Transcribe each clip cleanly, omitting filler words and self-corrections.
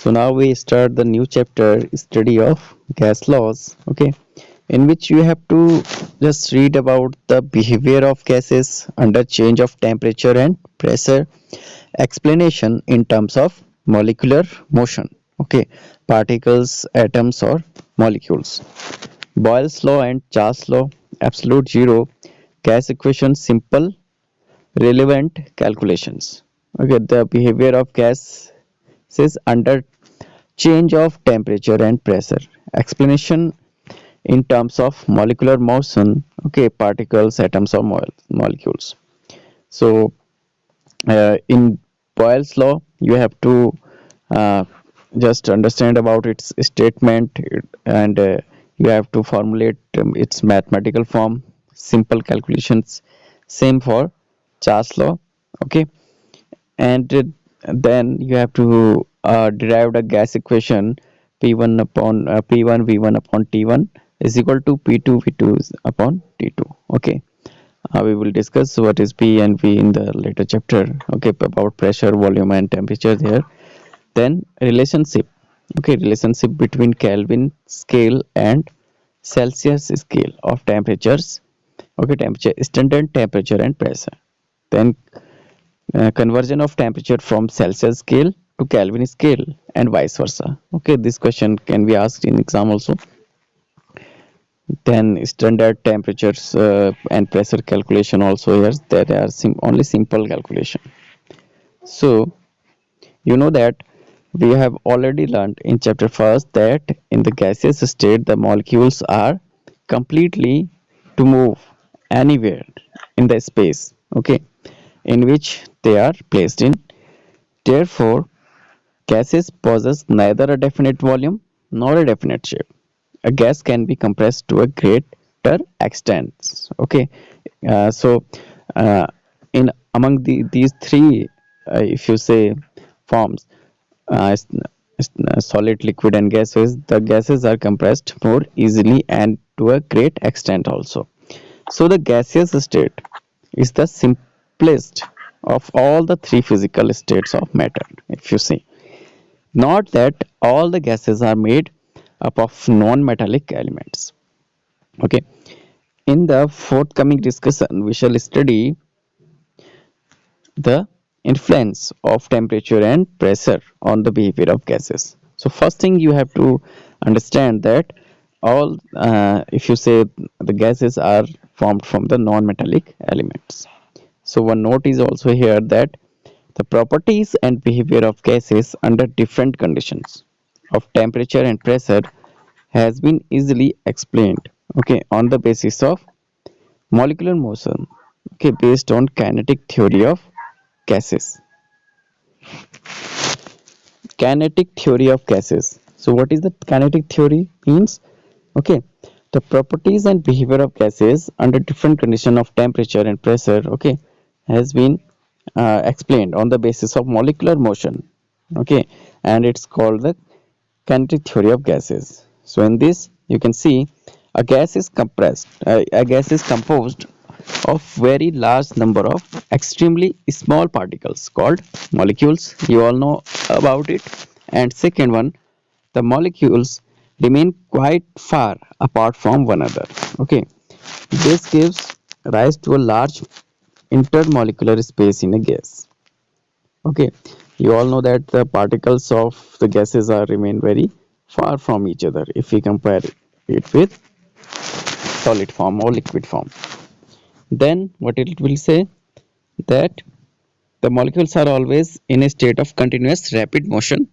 So now we start the new chapter study of gas laws, okay, in which you have to just read about the behavior of gases under change of temperature and pressure, explanation in terms of molecular motion, okay, particles, atoms or molecules. Boyle's law and Charles law, absolute zero, gas equation, simple, relevant calculations. Okay, the behavior of gases under change of temperature and pressure. Explanation in terms of molecular motion, okay, particles, atoms or molecules. So in Boyle's law, you have to uh, just understand about its statement and you have to formulate its mathematical form, simple calculations. Same for Charles law, okay, and then you have to derive the gas equation P1 upon P1 V1 upon T1 is equal to P2 V2 upon T2, okay. We will discuss what is P and V in the later chapter, okay, about pressure, volume and temperature there. Then relationship, okay, relationship between Kelvin scale and Celsius scale of temperatures, okay, temperature, standard temperature and pressure. Then conversion of temperature from Celsius scale to Kelvin scale and vice versa. Okay, this question can be asked in exam also. Then standard temperatures and pressure calculation also here. There are only simple calculation. So you know that we have already learned in chapter first that in the gaseous state the molecules are completely to move anywhere in the space, okay, in which they are placed in. Therefore, gases possess neither a definite volume nor a definite shape. A gas can be compressed to a greater extent. Okay, so uh, in among these three, if you say forms, solid, liquid, and gases, the gases are compressed more easily and to a great extent also. So the gaseous state is the simplest of all the three physical states of matter. If you see, not that all the gases are made up of non-metallic elements. Okay. In the forthcoming discussion, we shall study the influence of temperature and pressure on the behavior of gases. So first thing you have to understand that all, if you say the gases are formed from the non-metallic elements. So one note is also here that the properties and behavior of gases under different conditions of temperature and pressure has been easily explained, okay, on the basis of molecular motion, okay, based on kinetic theory of gases. Kinetic theory of gases. So what is the kinetic theory means? Okay, the properties and behavior of gases under different condition of temperature and pressure, okay, has been explained on the basis of molecular motion, okay, and it's called the kinetic theory of gases. So in this you can see a gas is composed of very large number of extremely small particles called molecules. You all know about it. And second one, the molecules remain quite far apart from one another, okay. This gives rise to a large intermolecular space in a gas, okay. You all know that the particles of the gases are remain very far from each other if we compare it with solid form or liquid form. Then what it will say that the molecules are always in a state of continuous rapid motion.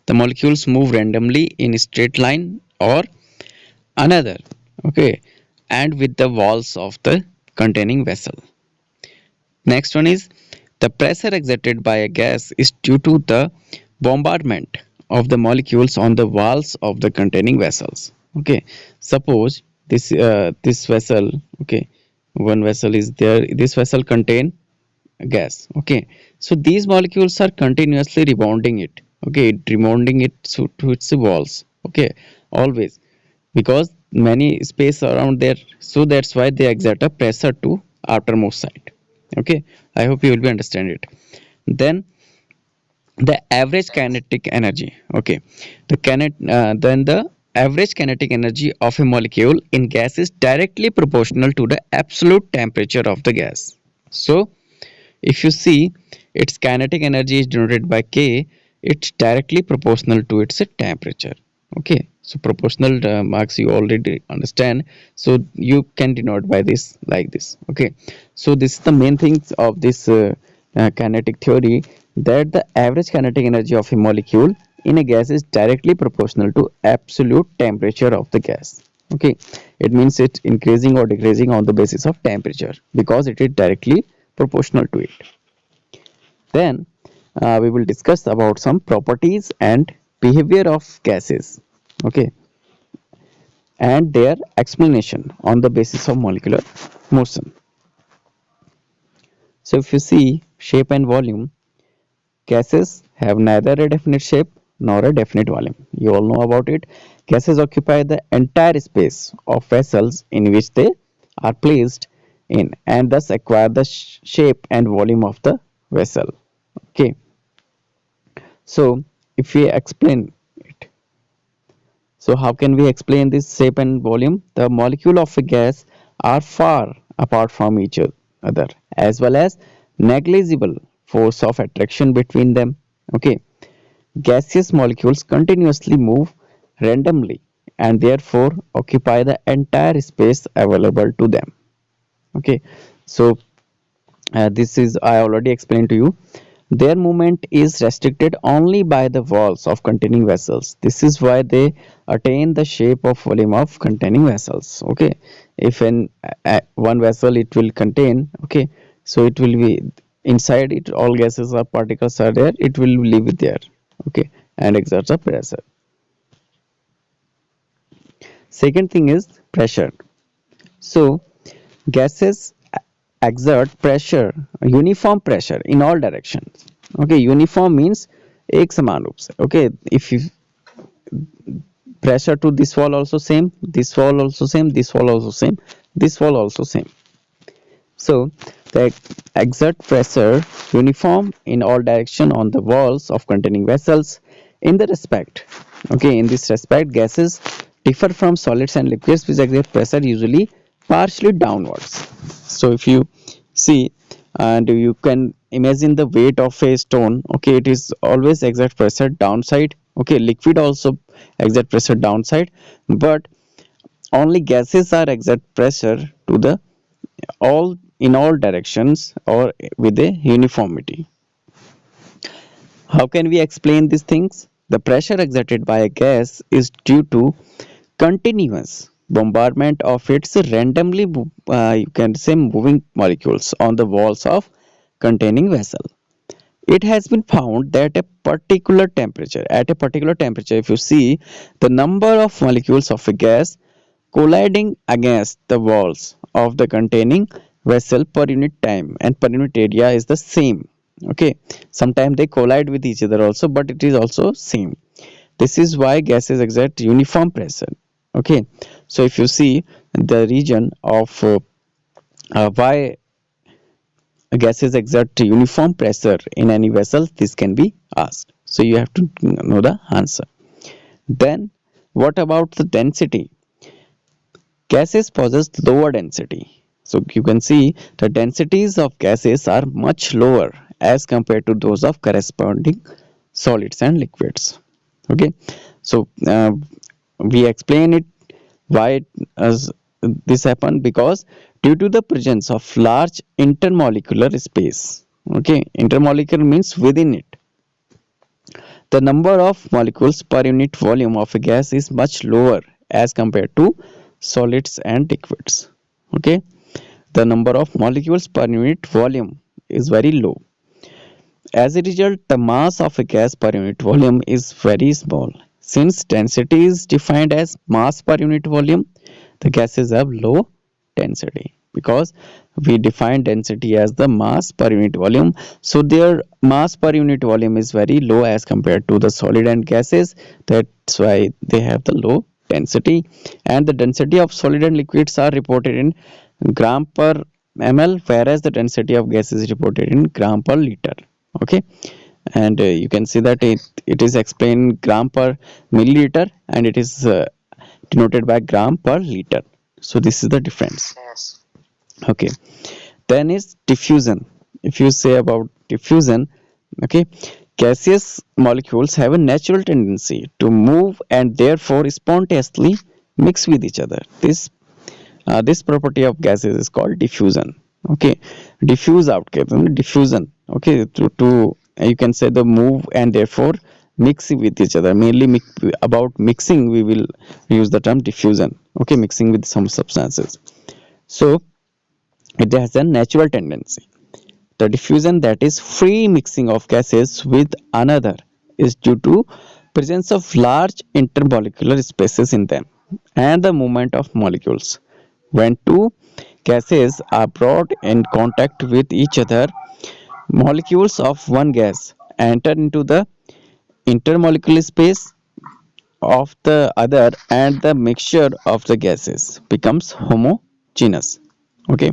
The molecules move randomly in a straight line or another, okay, and with the walls of the containing vessel. Next one is the pressure exerted by a gas is due to the bombardment of the molecules on the walls of the containing vessels. Okay, suppose this vessel, okay, one vessel is there. This vessel contain gas, okay. So these molecules are continuously rebounding it, okay, rebounding it to its walls, okay, always, because many space around there, so that's why they exert a pressure to outermost side, okay. I hope you will be understand it. Then the average kinetic energy. Okay, then the average kinetic energy of a molecule in gas is directly proportional to the absolute temperature of the gas. So if you see its kinetic energy is denoted by K, it's directly proportional to its temperature. Okay, so proportional marks you already understand, so you can denote by this like this. Okay, so this is the main things of this kinetic theory, that the average kinetic energy of a molecule in a gas is directly proportional to absolute temperature of the gas. Okay, it means it's increasing or decreasing on the basis of temperature because it is directly proportional to it. Then we will discuss about some properties and behavior of gases. Okay, and their explanation on the basis of molecular motion. So if you see shape and volume, gases have neither a definite shape nor a definite volume. You all know about it. Gases occupy the entire space of vessels in which they are placed in, and thus acquire the shape and volume of the vessel. Okay, so if we explain it, so how can we explain this shape and volume? The molecule of a gas are far apart from each other, as well as negligible force of attraction between them. Okay, gaseous molecules continuously move randomly and therefore occupy the entire space available to them. Okay, so this is I already explained to you. Their movement is restricted only by the walls of containing vessels. This is why they attain the shape of volume of containing vessels. Okay, if in one vessel it will contain, okay, so it will be inside it all gases or particles are there, it will live there. Okay, and exert the pressure. Second thing is pressure. So gases exert pressure, uniform pressure in all directions. Okay, uniform means एक समान रूप से. Okay, if you pressure to this wall also same, this wall also same, this wall also same, this wall also same. So they exert pressure uniform in all direction on the walls of containing vessels. In the respect, okay, in this respect, gases differ from solids and liquids which exert pressure usually partially downwards. So if you see, and you can imagine the weight of a stone, okay, it is always exert pressure downside. Okay, liquid also exert pressure downside, but only gases are exert pressure to the all in all directions or with a uniformity. How can we explain these things? The pressure exerted by a gas is due to continuous bombardment of its randomly you can say moving molecules on the walls of containing vessel. It has been found that at a particular temperature, if you see the number of molecules of a gas colliding against the walls of the containing vessel per unit time and per unit area is the same. Okay, sometimes they collide with each other also, but it is also same. This is why gases exert uniform pressure. Okay, so if you see the region of why gases exert uniform pressure in any vessel, this can be asked. So you have to know the answer. Then what about the density? Gases possess lower density. So you can see the densities of gases are much lower as compared to those of corresponding solids and liquids. Okay, so we explain it why as this happened, because due to the presence of large intermolecular space. Okay, intermolecular means within it. The number of molecules per unit volume of a gas is much lower as compared to solids and liquids. Okay, the number of molecules per unit volume is very low. As a result, the mass of a gas per unit volume is very small. Since density is defined as mass per unit volume, the gases have low density because we define density as the mass per unit volume. So their mass per unit volume is very low as compared to the solid and gases. That's why they have the low density. And the density of solid and liquids are reported in gram per ml, whereas the density of gas is reported in gram per liter. Okay, and you can see that it is explained gram per milliliter, and it is denoted by gram per liter. So this is the difference. Okay, then is diffusion. If you say about diffusion, okay, gaseous molecules have a natural tendency to move and therefore spontaneously mix with each other. This property of gases is called diffusion. Okay, diffuse out diffusion. Okay, to you can say the move and therefore mixing with each other. Mainly about mixing we will use the term diffusion. Okay, mixing with some substances. So it has a natural tendency. The diffusion, that is free mixing of gases with another, is due to presence of large intermolecular spaces in them and the movement of molecules. When two gases are brought in contact with each other, molecules of one gas enter into the intermolecular space of the other, and the mixture of the gases becomes homogeneous. Okay,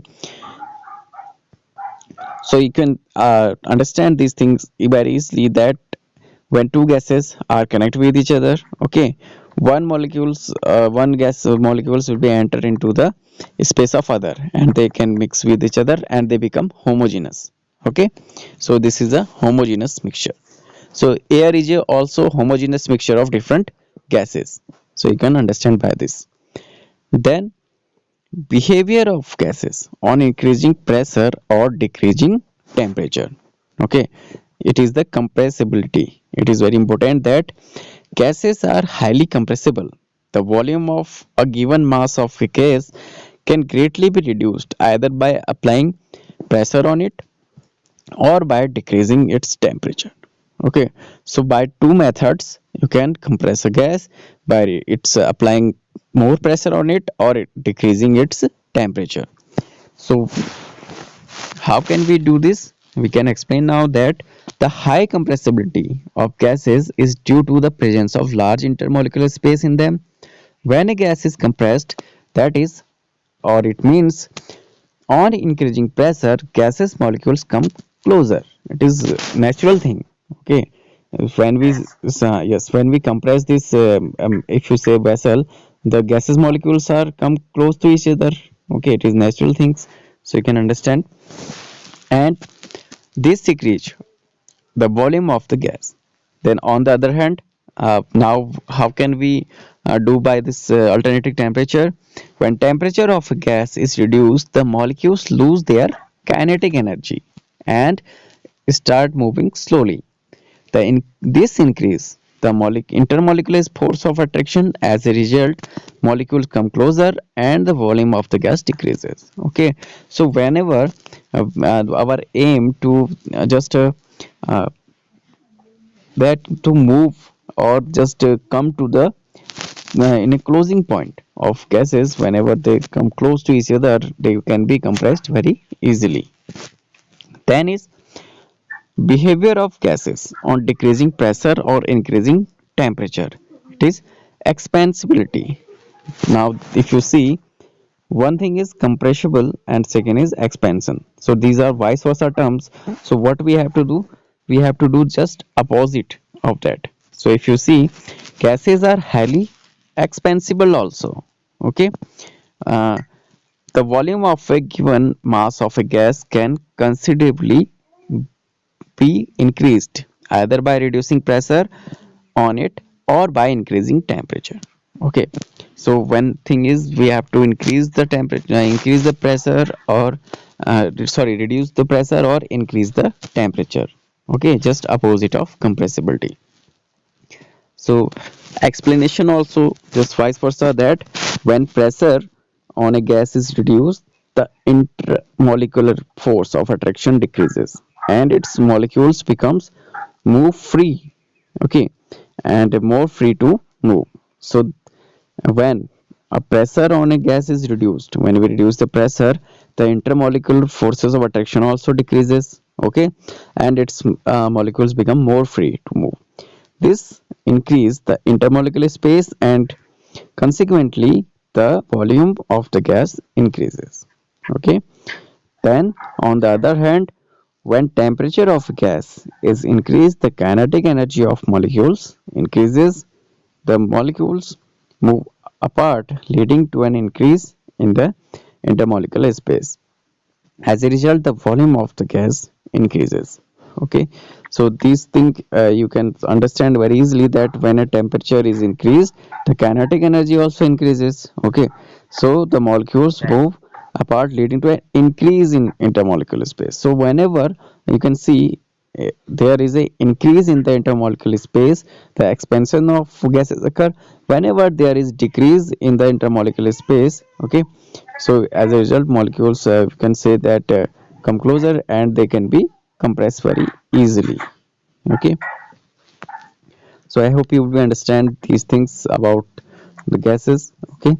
so you can understand these things very easily, that when two gases are connected with each other, okay, one gas molecules will be entered into the space of other, and they can mix with each other and they become homogeneous. Okay, so this is a homogeneous mixture. So air is a also homogeneous mixture of different gases, so you can understand by this. Then behavior of gases on increasing pressure or decreasing temperature. Okay, it is the compressibility. It is very important that gases are highly compressible. The volume of a given mass of a gas can greatly be reduced either by applying pressure on it or by decreasing its temperature. Okay, so by two methods you can compress a gas: by its applying more pressure on it, or decreasing its temperature. So how can we do this? We can explain now that the high compressibility of gases is due to the presence of large intermolecular space in them. When a gas is compressed, that is, or it means on increasing pressure, gases molecules come closer. It is a natural thing. Okay, when we yes, when we compress this, if you say vessel, the gases molecules are come close to each other. Okay, it is natural things. So you can understand, and this decrease the volume of the gas. Then on the other hand, now how can we do by this alternating temperature? When temperature of a gas is reduced, the molecules lose their kinetic energy and start moving slowly. This increase the intermolecular force of attraction. As a result, molecules come closer and the volume of the gas decreases. Okay, so whenever our aim to just uh, that to move or just come to the in a closing point of gases, whenever they come close to each other, they can be compressed very easily. Then is behavior of gases on decreasing pressure or increasing temperature. It is expansibility. Now if you see, one thing is compressible and second is expansion. So these are vice versa terms. So what we have to do, we have to do just opposite of that. So if you see, gases are highly expansible also. Okay, uh, the volume of a given mass of a gas can considerably be increased either by reducing pressure on it or by increasing temperature. Okay, so one thing is we have to increase the temperature, increase the pressure, or sorry, reduce the pressure or increase the temperature. Okay, just opposite of compressibility. So explanation also just vice versa, that when pressure on a gas is reduced, the intermolecular force of attraction decreases and its molecules becomes move free. Okay, and more free to move. So when a pressure on a gas is reduced, when we reduce the pressure, the intermolecular forces of attraction also decreases. Okay, and its molecules become more free to move. This increase the intermolecular space and consequently the volume of the gas increases. Okay, then on the other hand, When temperature of a gas is increased, the kinetic energy of molecules increases. The molecules move apart, leading to an increase in the intermolecular space. As a result, the volume of the gas increases. Okay, so these things you can understand very easily that when a temperature is increased, the kinetic energy also increases. Okay, so the molecules move apart, leading to an increase in intermolecular space. So whenever you can see there is a increase in the intermolecular space, the expansion of gases occur. Whenever there is decrease in the intermolecular space, okay, so as a result molecules can say that come closer and they can be compressed very easily. Okay, so I hope you will understand these things about the gases. Okay,